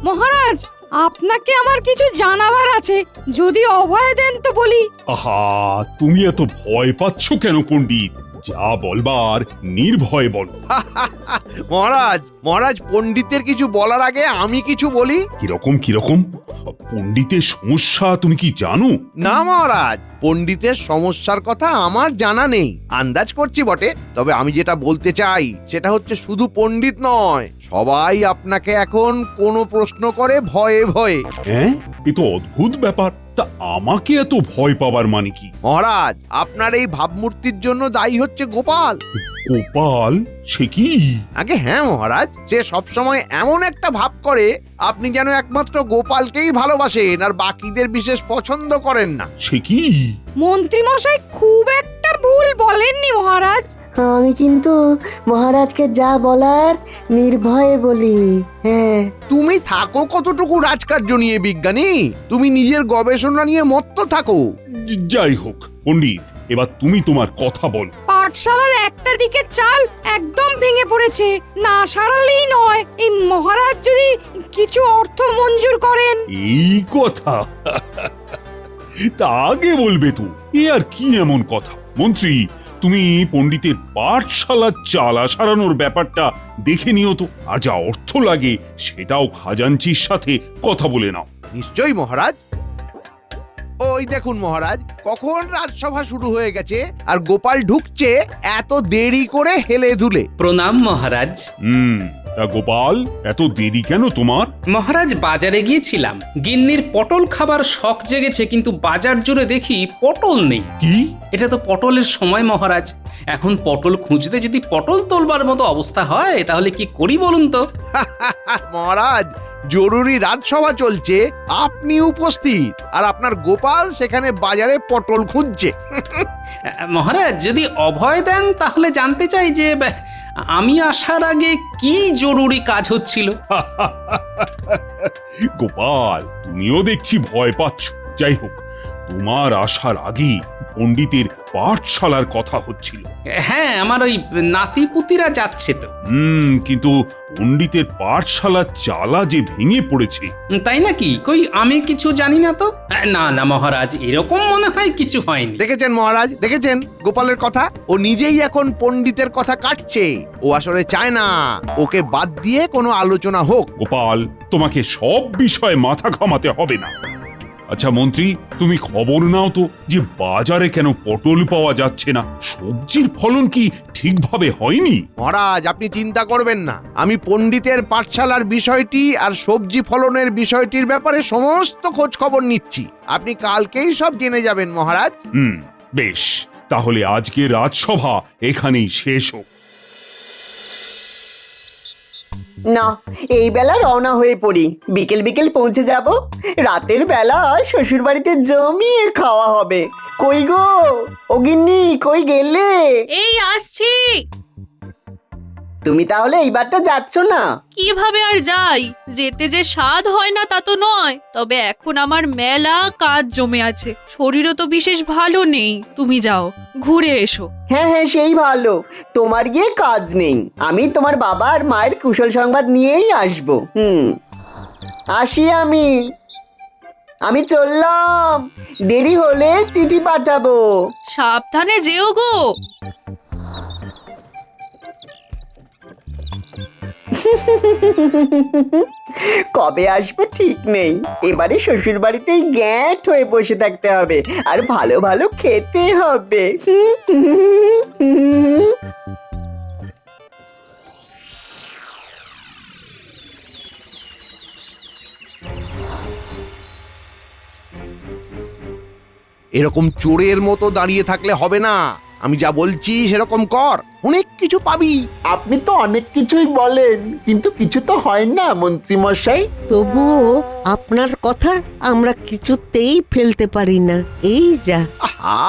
মহারাজ, আপনাকে আমার কিছু জানাবার আছে, যদি অভয় দেন তো বলি। আহা, তুমি এত ভয় পাচ্ছ কেন পণ্ডিত? যা বলবার নির্ভয়ে বলো। মহারাজ মহারাজ পণ্ডিতের কিছু বলার আগে আমি কিছু বলি। কিরকম কিরকম? পণ্ডিতের সমস্যা তুমি কি জানো? না মহারাজ, পণ্ডিতের সমস্যার কথা আমার জানা নেই, আন্দাজ করছি বটে। তবে আমি যেটা বলতে চাই সেটা হচ্ছে শুধু পণ্ডিত নয়, সবাই আপনাকে এখন কোনো প্রশ্ন করে ভয়ে ভয়ে। হ্যাঁ, এ তো অদ্ভুত ব্যাপার। তা আমাকে এত ভয় পাবার মানে কি? মহারাজ, আপনার এই ভাবমূর্তির জন্য দায়ী হচ্ছে গোপাল। গোপাল? সে কি? আগে হ্যাঁ মহারাজ, সে সবসময় এমন একটা ভাব করে আপনি যেন একমাত্র গোপালকেই ভালোবাসেন আর বাকিদের বিশেষ পছন্দ করেন না। সে কি? মন্ত্রী মশাই খুব একটা ভুল বলেননি মহারাজ। আমি কিন্তু মহারাজকে যা বলার নির্ভয়ে বলি। হ্যাঁ, তুমি থাকো কতটুকু রাজকার্য নিয়ে বিজ্ঞানী, তুমি নিজের গবেষণা নিয়ে মত্ত থাকো। যাই হোক পণ্ডিত, এবার তুমি তোমার কথা বলো। পাঠশালার একটা দিকে চাল একদম ভেঙে পড়েছে, না সারালেই নয়। এই মহারাজ যদি কিছু অর্থ মঞ্জুর করেন। এই কথা? তা আগে বলবে তো। এ আর কি এমন কথা? মন্ত্রী, তুমি পণ্ডিতের পাঠশালার চালা সারানোর ব্যাপারটা দেখে নিও তো, আর যা অর্থ লাগে সেটাও খাজাঞ্চির সাথে কথা বলে নাও। নিশ্চয়ই মহারাজ। ওই দেখুন মহারাজ, কখন রাজসভা শুরু হয়ে গেছে আর গোপাল ঢুকছে এত দেরি করে হেলে দুলে। প্রণাম মহারাজ। তা গোপাল, এত দেরি কেন তোমার? মহারাজ, বাজারে গিয়েছিলাম, গিন্নির পটল খাবার শখ জেগেছে, কিন্তু বাজার জুড়ে দেখি পটল নেই। কি? এটা তো পটলের সময় মহারাজ, এখন পটল খুঁজতে যদি পটল তোলবার মতো অবস্থা হয় তাহলে কি করি বলুন তো? মহারাজ, জরুরি রাজসভা চলছে, আপনি উপস্থিত আর আপনার গোপাল সেখানে বাজারে পটল খুঁজছে। মহারাজ, যদি অভয় দেন তাহলে জানতে চাই যে আমি আসার আগে কি জরুরি কাজ হচ্ছিল। গোপাল, তুমিও দেখছি ভয় পাচ্ছ। যাই হোক, তোমার আসার আগে পণ্ডিতের পাঠশালার কথা হচ্ছিল। হ্যাঁ, আমার ওই নাতিপুতিরা যাচ্ছে তো। কিন্তু পণ্ডিতের পাঠশালার চালা যে ভেঙে পড়েছে। তাই নাকি? কই, আমি কিছু জানি না তো। না না মহারাজ, এরকম মনে হয় কিছু হয়নি। দেখেছেন মহারাজ, দেখেছেন গোপালের কথা? ও নিজেই এখন পণ্ডিতের কথা কাটছে। ও আসলে চায় না ওকে বাদ দিয়ে কোনো আলোচনা হোক। গোপাল, তোমাকে সব বিষয়ে মাথা ঘামাতে হবে না। আচ্ছা মন্ত্রী, তুমি খবর নাও তো যে বাজারে কেন পটল পাওয়া যাচ্ছে না? সবজির ফলন কি ঠিকভাবে হয়নি? মহারাজ, আপনি চিন্তা করবেন না, আমি পণ্ডিতের পাঠশালার বিষয়টি আর সবজি ফলনের বিষয়টির ব্যাপারে সমস্ত খোঁজ খবর নিচ্ছি। আপনি কালকেই সব জেনে যাবেন মহারাজ। বেশ, তাহলে আজকে রাজসভা এখানেই শেষ হোক। না, এই বেলা রওনা হয়ে পড়ি, বিকেল বিকেল পৌঁছে যাব। রাতের বেলা শ্বশুর বাড়িতে জমিয়ে খাওয়া হবে। কই গো, ও গিন্নি, কই গেলে? এই আসছি। তুমি তাহলে এইবারটা যাচ্ছ না? কিভাবে আর যাই, যেতে যে স্বাদ হয় না তা তো নয়, তবে এখন আমার মেলা কাজ জমে আছে, শরীরও তো বিশেষ ভালো নেই। তুমি যাও, ঘুরে এসো। হ্যাঁ হ্যাঁ, সেই ভালো, তোমার গিয়ে কাজ নেই, আমি তোমার বাবা আর মায়ের কুশল সংবাদ নিয়েই আসবো। আসি আমি চললাম, দেরি হলে চিঠি পাঠাবো। সাবধানে যেও গো। কবে আসবো ঠিক নেই, এবারে শ্বশুর বাড়িতেই গ্যাঁট হয়ে বসে থাকতে হবে আর ভালো ভালো খেতে হবে। এরকম চোরের মতো দাঁড়িয়ে থাকলে হবে না, আমি যা বলছি সেরকম কর, অনেক কিছু পাবি। আপনি তো অনেক কিছুই বলেন, কিন্তু কিছু তো হয় না মন্ত্রী মশাই। তবুও আপনার কথা আমরা কিছুতেই ফেলতে পারি না, এই যা। আহা,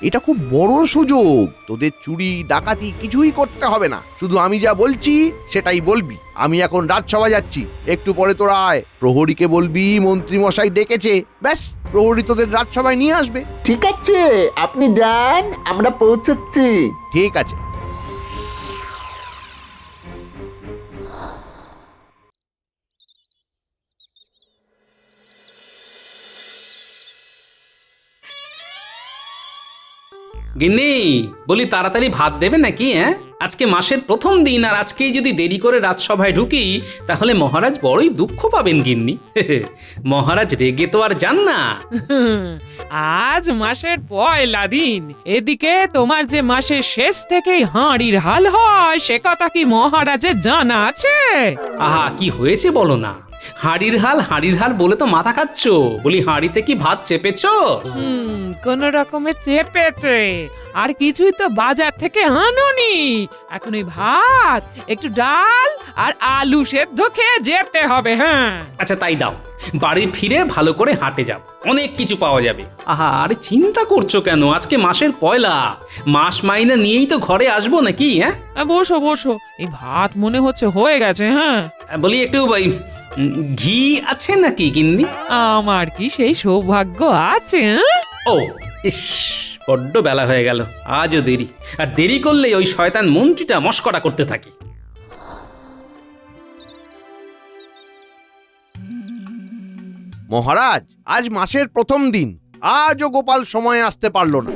এটা খুব বড় সুযোগ, তোদের চুরি ডাকাতি কিছুই করতে হবে না, শুধু আমি যা বলছি সেটাই বলবি। আমি এখন রাজসভা যাচ্ছি, একটু পরে তোরা আয়, প্রহরীকে বলবি মন্ত্রী মশাই ডেকেছে, ব্যাস প্রহরী তোদের রাজসভায় নিয়ে আসবে। ঠিক আছে, আপনি যান, আমরা পৌঁছচ্ছি। ঠিক আছে। গিন্নি, বলি তাড়াতাড়ি ভাত দেবে নাকি? হ্যাঁ, আজকে মাসের প্রথম দিন, আর আজকেই যদি দেরি করে রাজসভায় ঢুকি তাহলে মহারাজ বড়ই দুঃখ পাবেন গিন্নি। মহারাজ রেগে তো আর যান না। আজ মাসের পয়লা দিন, এদিকে তোমার যে মাসের শেষ থেকেই হাঁড়ির হাল হয় সে কথা কি মহারাজের জানা আছে? আহা, কি হয়েছে বলো না? হাঁড়ির হাল বলে তো মাথা খাচ্ছ। বলি হাঁড়িতে কি ভাত চেপেছো? কোন রকমে চেপেছে, আর কিছুই তো বাজার থেকে আনোনি। এখন ওই ভাত, একটু ডাল আর আলু সেদ্ধ খেয়ে যেতে হবে। হ্যাঁ, আচ্ছা তাই দাও, বাড়ি ফিরে ভালো করে হাঁটে যাব, অনেক কিছু পাওয়া যাবে। আহা, আরে চিন্তা করছো কেন? আজকে মাসের পয়লা, মাস মাইনে নিয়েই তো ঘরে আসবো নাকি? হ্যাঁ, বসো বসো, এই ভাত মনে হচ্ছে হয়ে গেছে। হ্যাঁ, বলি একটু ঘি আছে নাকি গিন্নি? আমার কি সেই সৌভাগ্য আছে? ও ইস, বড্ড বেলা হয়ে গেল, আজও দেরি। আর দেরি করলেই ওই শয়তান মন্ত্রীটা মস্করা করতে থাকে। মহারাজ, আজ মাসের প্রথম দিন, আজও গোপাল সময়ে আসতে পারলো না।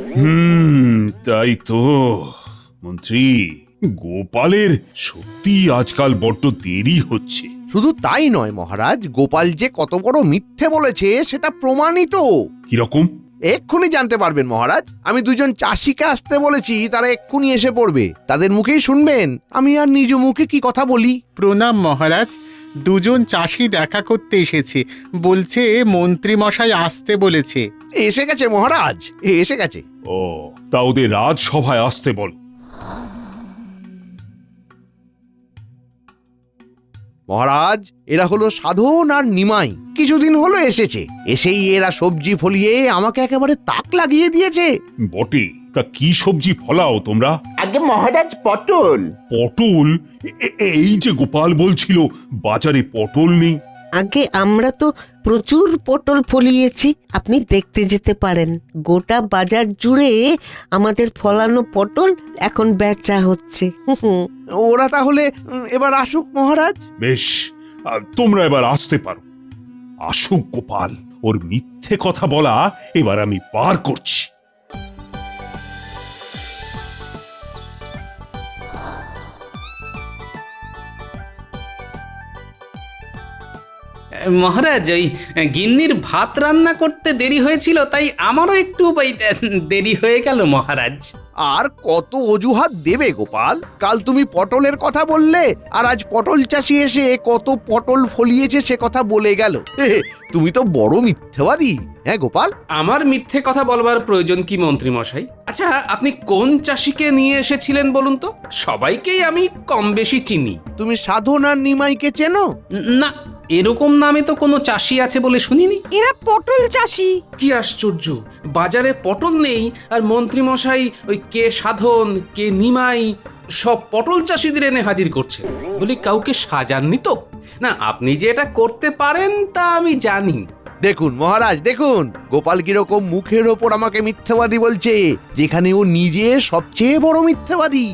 তাই তো মন্ত্রী, গোপালের সত্যি আজকাল বড্ড দেরি হচ্ছে। শুধু তাই নয় মহারাজ, গোপাল যে কত বড় মিথ্যে বলেছে সেটা প্রমাণিত। কিরকম? এক্ষুনি জানতে পারবেন মহারাজ। আমি দুজন চাষিকে আসতে বলেছি, তারা এক্ষুনি এসে পড়বে। তাদের মুখেই শুনবেন আমি আর নিজ মুখে কি কথা বলি। প্রণাম মহারাজ, দুজন চাষি দেখা করতে এসেছে, বলছে মন্ত্রী মশাই আসতে বলেছে। এসে গেছে মহারাজ, এসে গেছে। ও, তা ওদের রাজসভায় আসতে বল। মহারাজ, এরা হলো সাধন আর নিমাই, কিছুদিন হলো এসেছে। এসেই এরা সবজি ফলিয়ে আমাকে একেবারে তাক লাগিয়ে দিয়েছে। বটে, তা কি সবজি ফলাও তোমরা? আগে মহারাজ পটল। পটল? এই যে গোপাল বলছিল বাজারে পটল নেই। আগে আমরা তো প্রচুর পটল ফলিয়েছি, আপনি দেখতে যেতে পারেন। গোটা বাজার জুড়ে আমাদের ফলানো পটল এখন বেচা হচ্ছে। ওরা তাহলে এবার আসুক মহারাজ। বেশ, তোমরা এবার আসতে পারো। আসুক গোপাল, ওর মিথ্যে কথা বলা এবার আমি পার করছি। মহারাজ, ওই গিন্নির ভাত রান্না করতে দেরি হয়েছিল, তাই আমারও একটু দেরি হয়ে গেল মহারাজ। আর কত অজুহাত দেবে গোপাল? কাল তুমি পটলের কথা বললে, আর আজ পটল চাষি এসে কত পটল ফলিয়েছে সে কথা বলে গেল। তুমি তো বড় মিথ্যাবাদী। হ্যাঁ গোপাল, আমার মিথ্যে কথা বলবার প্রয়োজন কি মন্ত্রী মশাই? আচ্ছা, আপনি কোন চাষিকে নিয়ে এসেছিলেন বলুন তো? সবাইকেই আমি কম বেশি চিনি। তুমি সাধন আর নিমাইকে চেনো? না, এরকম নামে তো কোনো চাষি আছে বলে শুনিনি। এরা পটল চাষি। কি আশ্চর্য, বাজারে পটল নেই আর মন্ত্রী মশাই ওই কে সাধন কে নিমাই সব পটল চাষিদের এনে হাজির করছে। বলি কাউকে সাজাননি তো? না, আপনি যে এটা করতে পারেন তা আমি জানি। দেখুন মহারাজ, দেখুন গোপাল কিরকম মুখের ওপর আমাকে মিথ্যাবাদী বলছে, যেখানে ও নিজে সবচেয়ে বড় মিথ্যাবাদী।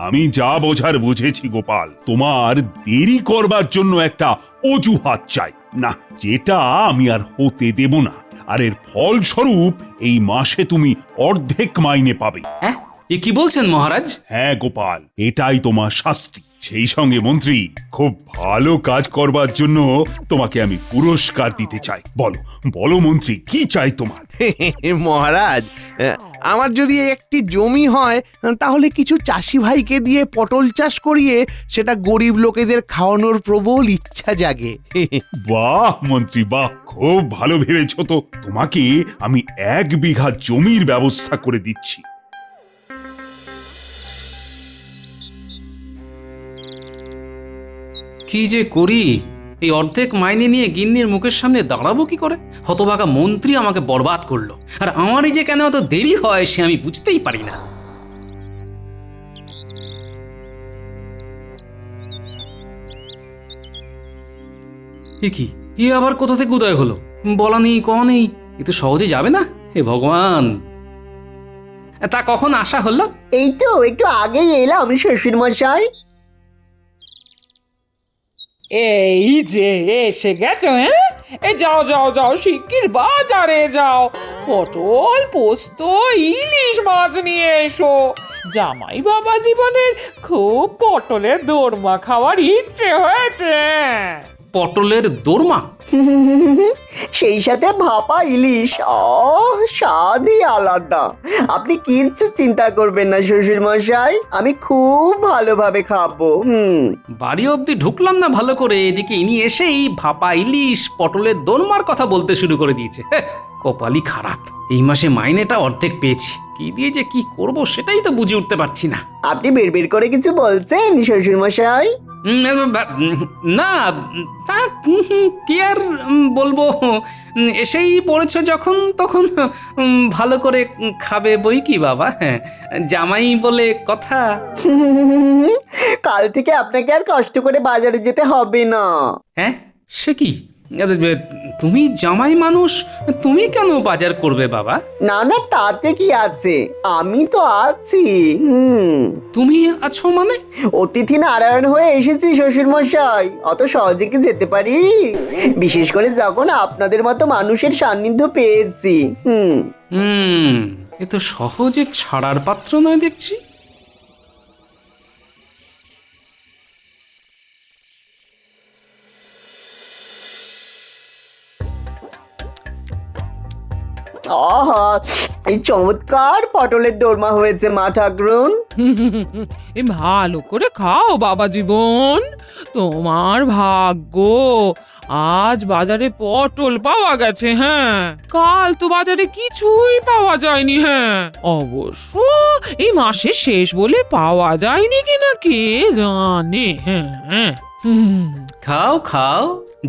আমি যা বোঝার বুঝেছি গোপাল, তোমার দেরি করবার জন্য একটা অজুহাত চাই না, যেটা আমি আর হতে দেব না। আর এর ফলস্বরূপ এই মাসে তুমি অর্ধেক মাইনে পাবে। হ্যাঁ, এ কি বলছেন মহারাজ? হ্যাঁ গোপাল, এটাই তোমার শাস্তি। সেই সঙ্গে মন্ত্রী, খুব ভালো কাজ করবার জন্য তোমাকে আমি পুরস্কার দিতে চাই। বলো বলো মন্ত্রী, কি চাই তোমার? মহারাজ, আমার যদি একটি জমি হয় তাহলে কিছু চাষি ভাইকে দিয়ে পটল চাষ করিয়ে সেটা গরিব লোকেদের খাওয়ানোর প্রবল ইচ্ছা জাগে। বাহ মন্ত্রী, বাহ, খুব ভালো ভেবেছ তো। তোমাকে আমি 1 বিঘা জমির ব্যবস্থা করে দিচ্ছি। কি যে করি, এই অর্ধেক মাইনে নিয়ে গিন্নির মুখের সামনে দাঁড়াবো কি করে? হতভাগা মন্ত্রী আমাকে বরবাদ করলো, আর আমারই যে কেন এত দেরি হয় সে আমি বুঝতেই পারি না। এ কি, এ আবার কোথা থেকে উদয় হলো? বলা নেই কওয়া নেই, এ তো সহজে যাবে না। হে ভগবান, তা কখন আসা হলো? এই তো একটু আগেই এলাম শ্বশুর মশাই। এই যে এসে গেছো? হ্যাঁ, এই যাও যাও যাও শিগগির বাজারে যাও, পটল পোস্ত ইলিশ মাছ নিয়ে এসো। জামাই বাবা জীবনের খুব পটলের দোরমা খাওয়ার ইচ্ছে হয়েছে। পটলের দোরমা? সেই সাথে ভাপা ইলিশ, স্বাদই আলাদা। আপনি কিচ্ছু চিন্তা করবেন না শ্বশুর মশাই, আমি খুব ভালোভাবে খাবো। বাড়ি অবধি ঢুকলাম না ভালো করে, এদিকে ইনি এসেই ভাপা ইলিশ পটলের দোরমার কথা বলতে শুরু করে দিয়েছে। কপালই খারাপ, এই মাসে মাইনেটা অর্ধেক পেয়েছি, কি দিয়ে যে কি করব সেটাই তো বুঝে উঠতে পারছি না। আপনি বের করে কিছু বলছেন শ্বশুর মশাই? না, তা কি আর বলবো, এসেই পড়েছ যখন তখন ভালো করে খাবে বই কি বাবা, হ্যাঁ জামাই বলে কথা। কাল থেকে আপনাকে আর কষ্ট করে বাজারে যেতে হবে না। হ্যাঁ সে কি, তুমি জামাই মানুষ, তুমি কেন বাজার করবে বাবা? না না, তাতে কি আছে, আমি তো আছি। তুমি আছো মানে? অতিথি নারায়ণ হয়ে এসেছি শ্বশুর মশাই, অত সহজে কি যেতে পারি? বিশেষ করে যখন আপনাদের মতো মানুষের সান্নিধ্য পেয়েছি। এ তো সহজে ছাড়ার পাত্র নয় দেখছি। আহা, এই চমৎকার পটলের দোরমা হয়েছে মা ঠাকরুন। এই ভালো করে খাও বাবা জীবন, তোমার ভাগ্য আজ বাজারে পটল পাওয়া গেছে। হ্যাঁ, কাল তো বাজারে কিছুই পাওয়া যায়নি। হ্যাঁ, অবশ্য এই মাসের শেষ বলে পাওয়া যায়নি কিনা কে জানে। হ্যাঁ, খাও খাও,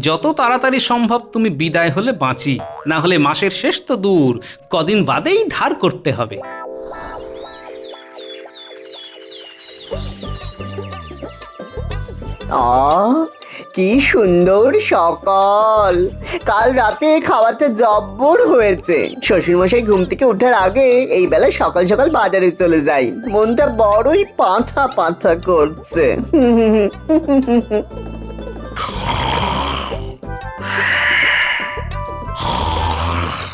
যত তাড়াতাড়ি সম্ভব তুমি বিদায় হলে বাঁচি, না হলে মাসের শেষ তো দূর, কদিন বাদেই ধার করতে হবে। কি সুন্দর সকাল, কাল রাতে খাওয়াটা জব্বর হয়েছে। শ্বশুরমশাই ঘুম থেকে ওঠার আগে এই বেলা সকাল সকাল বাজারে চলে যাই, মনটা বড়ই পাঁঠা পাঁঠা করছে।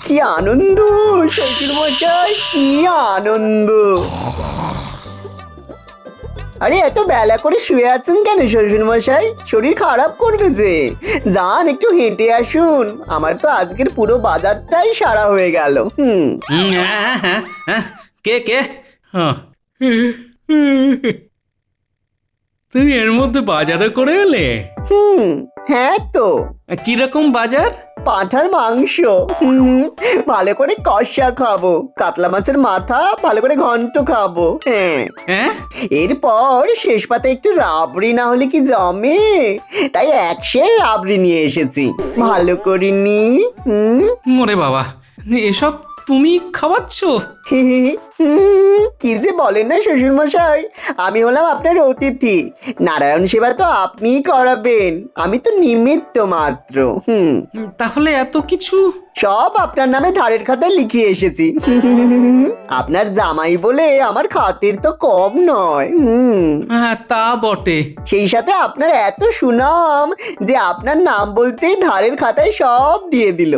কি আনন্দ শ্বশুরমশাই, কি আনন্দ। আরে এত বেলা করে শুয়ে আছেন কেন শ্বশুর মশাই? শরীর খারাপ করবে যে, যান একটু হেঁটে আসুন। আমার তো আজকের পুরো বাজারটাই সারা হয়ে গেল। কে কে? তুমি এর মধ্যে বাজারে করে এলে? হ্যাঁ তো। কিরকম বাজার? পাঁঠার মাংস, ভালো করে কষা খাবো, কাতলা মাছের মাথা ভালো করে ঘন্ট খাবো। হ্যাঁ, এরপর শেষ পাতে একটু রাবড়ি না হলে কি জমে, তাই 100 রাবড়ি নিয়ে এসেছি, ভালো করিনি। ওরে বাবা, এসব তুমি খাওয়াচ্ছ? কি যে বলেন না শ্বশুর মশাই, আমি হলাম আপনার অতিথি, নারায়ণ সেবা তো আপনিই করাবেন, আমি তো নিমিত্ত মাত্র। তাহলে এত কিছু সব আপনার নামে ধারের খাতায় লিখিয়ে এসেছি। আপনার জামাই বলে আমার খাতির তো কম নয়। হ্যাঁ তা বটে। সেই সাথে আপনার এত সুনাম যে আপনার নাম বলতেই ধারের খাতায় সব দিয়ে দিল।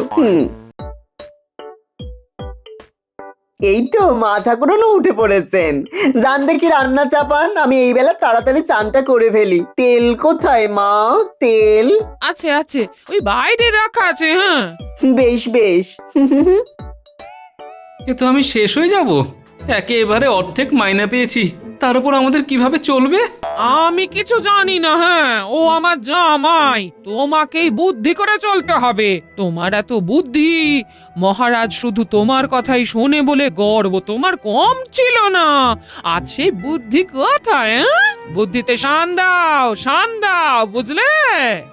এই তো মা ঠাকুরনও উঠে পড়েছেন, জান দেখি রান্না চাপান, আমি এই বেলা তাড়াতাড়ি চানটা করে ফেলি। তেল কোথায় মা? তেল আছে আছে, ওই বাইরে রাখা আছে। হ্যাঁ, বেশ বেশ। এ তো আমি শেষ হয়ে যাব, একেবারে অর্ধেক মাইনা পেয়েছি, তার উপর আমাদের কিভাবে চলবে? আমি কিছু জানি না। হ্যাঁ, ও আমার জামাই, তোমাকেই বুদ্ধি করে চলতে হবে। তোমার এত বুদ্ধি, মহারাজ শুধু তোমার কথাই শোনে বলে গর্ব তোমার কম ছিল না, আজ সেই বুদ্ধি কোথায়? বুদ্ধিতে শান দাও, বুঝলে?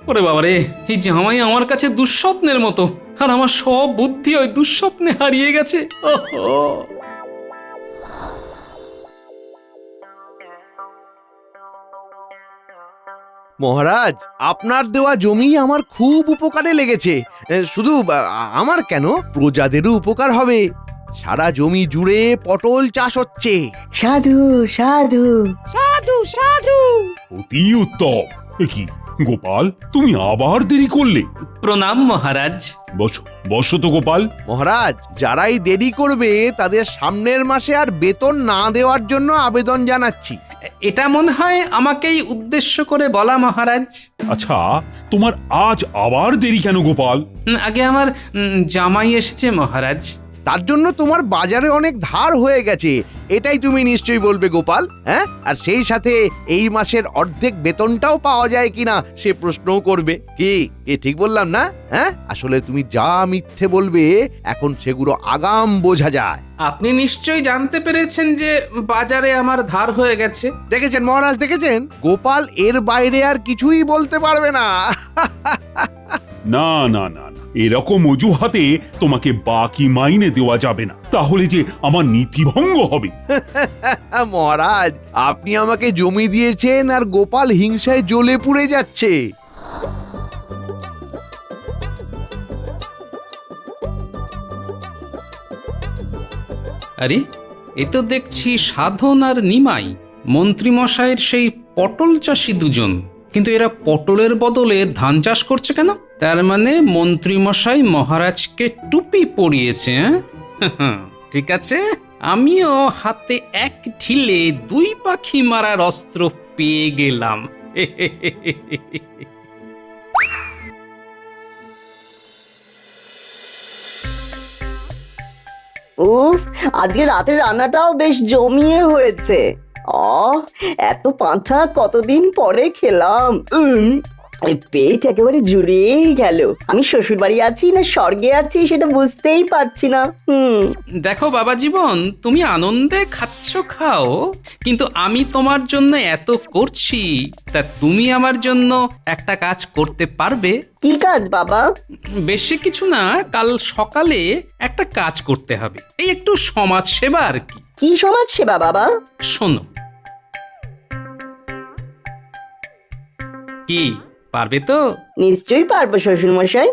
ওরে বাবারে, এই জামাই আমার কাছে দুঃস্বপ্নের মতো, আর আমার সব বুদ্ধি ওই দুঃস্বপ্নে হারিয়ে গেছে। ওহো, মহারাজ, আপনার দেওয়া জমি আমার খুব উপকারে লেগেছে। শুধু আমার কেন, প্রজাদেরও উপকার হবে। সারা জমি জুড়ে পটল চাষ হচ্ছে। সাধু সাধু সাধু সাধু। অতি উত্তম। এ কি, গোপাল, তুমি আবার দেরি করলে। প্রণাম মহারাজ। বসো বসো তো গোপাল। মহারাজ, যারাই দেরি করবে তাদের সামনের মাসে আর বেতন না দেওয়ার জন্য আবেদন জানাচ্ছি। এটা মনে হয় আমাকেই উদ্দেশ্য করে বলা মহারাজ। আচ্ছা, তোমার আজ আবার দেরি কেন গোপাল? আগে আমার জামাই এসেছে মহারাজ। তার জন্য তোমার বাজারে অনেক ধার হয়ে গেছে, এটাই তুমি নিশ্চয়ই বলবে গোপাল। হ্যাঁ, আর সেই সাথে এই মাসের অর্ধেক বেতনটাও পাওয়া যায় কিনা সে প্রশ্নও করবে। কি ঠিক বললাম না? হ্যাঁ, আসলে তুমি যা মিথ্যে বলবে এখন সেগুলো আগাম বোঝা যায়। আপনি নিশ্চয়ই জানতে পেরেছেন যে বাজারে আমার ধার হয়ে গেছে। দেখেছেন মহারাজ, দেখেছেন? গোপাল এর বাইরে আর কিছুই বলতে পারবে না। না না না না, এরকম অজুহাতে তোমাকে বাকি মাইনে দেওয়া যাবে না, তাহলে যে আমার নীতিভঙ্গ হবে। মহারাজ, আপনি আমাকে জমি দিয়েছেন আর গোপাল হিংসায় জ্বলে পুড়ে যাচ্ছে। আরে, এ তো দেখছি সাধন আর নিমাই, মন্ত্রীমশাইয়ের সেই পটল চাষি দুজন। কিন্তু এরা পটলের বদলে ধান চাষ করছে কেন? তার মানে মন্ত্রীমশাই মহারাজকে টুপি পরিয়েছে। ঠিক আছে, আমিও হাতে এক ঢিলে দুই পাখি মারার অস্ত্র পেয়ে গেলাম। উফ, আজকে রাতের রান্নাটাও বেশ জমিয়ে হয়েছে। এত পাঁঠা কতদিন পরে খেলাম। এই পেট একেবারে জুড়েই গেল। আমি শ্বশুর বাড়ি আছি না স্বর্গে আছি সেটা বুঝতেই পারছি না। দেখো বাবা জীবন, তুমি আনন্দে খাচ্ছ খাও, কিন্তু আমি তোমার জন্য এত করছি, তা তুমি আমার জন্য একটা কাজ করতে পারবে? কি কাজ বাবা? বেশি কিছু না, কাল সকালে একটা কাজ করতে হবে, এই একটু সমাজ সেবা আর কি। কি সমাজ সেবা বাবা? শোনো। কি পারবে তো? নিশ্চয়ই পারবো শ্বশুর মশাই।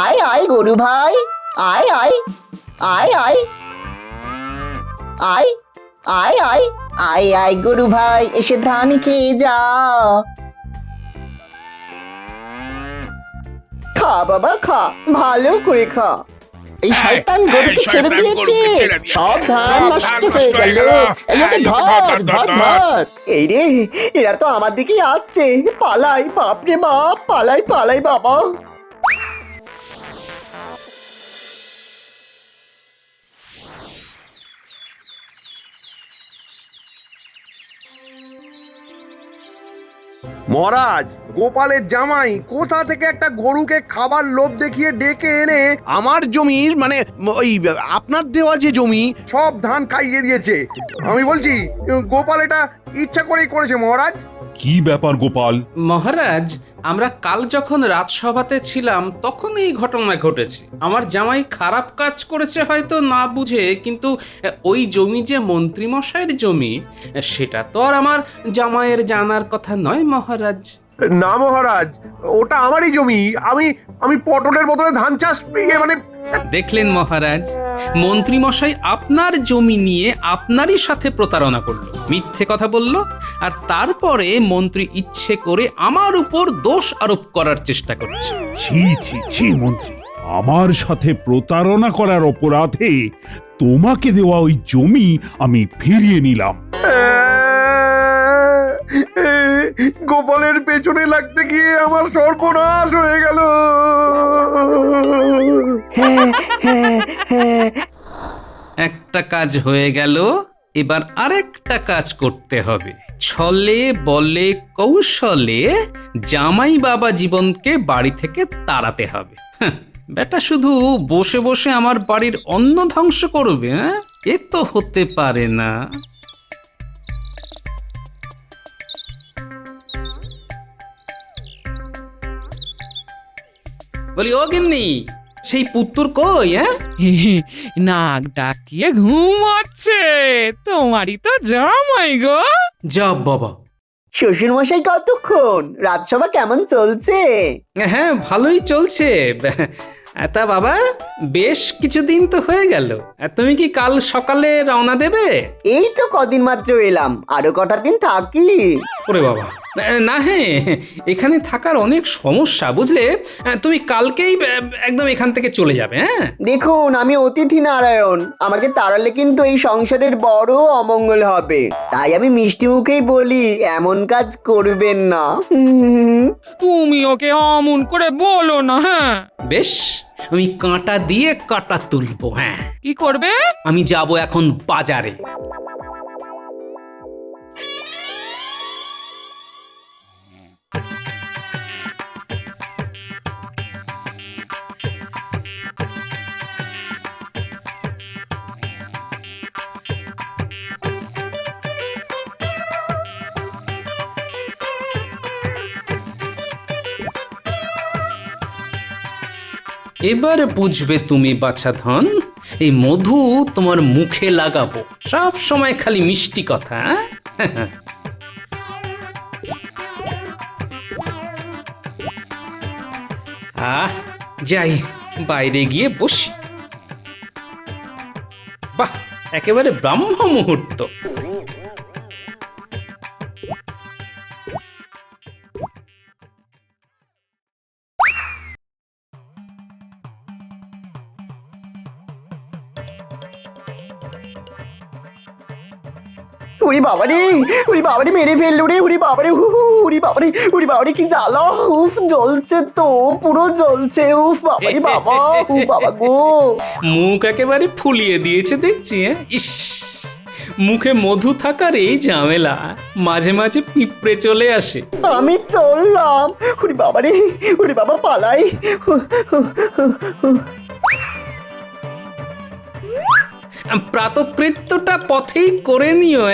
আয় আয় গরু ভাই, আয় আয় আয় আয় আয় আয় আয় আয় আয় গরু ভাই, এসে ধান খেয়ে যা। খা বাবা খা, ভালো করে খা। এই শয়তান গরুকে ছেড়ে দিয়েছে, সব ধান নষ্ট হয়ে গেল। এগুলোকে ধর ধর ধর। এই রে, এরা তো আমার দিকেই আসছে। পালাই বাপরে বাপ, পালাই পালাই বাবা। মহারাজ, গোপালের জামাই কোথা থেকে একটা গরুকে খাবার লোভ দেখিয়ে ডেকে এনে আমার জমির, মানে ওই আপনার দেওয়া যে জমি, সব ধান খাইয়ে দিয়েছে। আমি বলছি গোপাল এটা ইচ্ছা করেই করেছে মহারাজ। কি ব্যাপার গোপাল? মহারাজ, আমরা কাল যখন রাজসভাতে ছিলাম তখন এই ঘটনা ঘটেছে। আমার জামাই খারাপ কাজ করেছে হয়তো না বুঝে, কিন্তু ওই জমি যে মন্ত্রীমশাইয়ের জমি, সেটা তো আর আমার জামাইয়ের জানার কথা নয় মহারাজ। না মহারাজ, ওটা আমারই জমি। আমি পটলের বদলে ধান চাষ মানে। দেখলেন মহারাজ, মন্ত্রীমশাই আপনার জমি নিয়ে আপনারই সাথে প্রতারণা করলো, মিথ্যে কথা বলল, আর তারপরে মন্ত্রী ইচ্ছে করে আমার উপর দোষ আরোপ করার চেষ্টা করছে। ছি ছি ছি মন্ত্রী, আমার সাথে প্রতারণা করার অপরাধে তোমাকে দেওয়া ওই জমি আমি ফিরিয়ে নিলাম। গোপালের পেছনে লাগতে গিয়ে আমার সর্বনাশ হয়ে গেল। একটা কাজ হয়ে গেল, এবার আরেকটা কাজ করতে হবে। ছলে বলে কৌশলে জামাই বাবা জীবনকে বাড়ি থেকে তাড়াতে হবে। বেটা শুধু বসে বসে আমার বাড়ির অন্ন ধ্বংস করবে, এ তো হতে পারে না। বলি, ও গিন্নি, সেই পুত্তুর কই? নাক ডাকিয়ে ঘুমাচ্ছে, তোমারই তো জামাই গো। যা বাবা। শ্বশুর মশাই কতক্ষণ? রাজসভা কেমন চলছে? হ্যাঁ, ভালোই চলছে। তা বাবা, বেশ কিছুদিন তো হয়ে গেল। তুমি কি কাল সকালে রওনা দেবে? এই তো কদিন মাত্র এলাম, আরো কটা দিন থাকি। ওরে বাবা, না হ্যাঁ, এখানে থাকার অনেক সমস্যা বুঝলে। তুমি কালকেই একদম এখান থেকে চলে যাবে। হ্যাঁ দেখুন, আমি অতিথি নারায়ণ, আমাকে তাড়ালে কিন্তু এই সংসারের বড় অমঙ্গল হবে। তাই আমি মিষ্টি মুখেই বলি, এমন কাজ করবেন না। তুমি ওকে অমন করে বলো না। হ্যাঁ, বেশ, আমি কাঁটা দিয়ে কাঁটা তুলবো। হ্যাঁ, কি করবে? আমি যাব এখন বাজারে। এবার বুঝবে তুমি বাছাধন, এই মধু তোমার মুখে লাগাবো, সব সময় খালি মিষ্টি কথা। যাই বাইরে গিয়ে বসি। বাহ, একেবারে ব্রাহ্ম মুহূর্ত। উড়ি বাবারে, উড়ি বাবারে, মেরে ফেললো রে। উড়ি বাবারে, উড়ি বাবারে, উড়ি বাবারে, কি জ্বালা। উফ, জ্বলছে তো, পুরো জ্বলছে। উফ বাবারে বাবা, উফ বাবা গো। মুখ একেবারে ফুলিয়ে দিয়েছে দেখছি। ইস, মুখে মধু থাকার এই ঝামেলা, মাঝে মাঝে পিঁপড়ে চলে আসে। আমি চললাম। উড়ি বাবারে, উড়ি বাবা, পালাই। প্রাতকৃত্যটা পথেই করে নিও।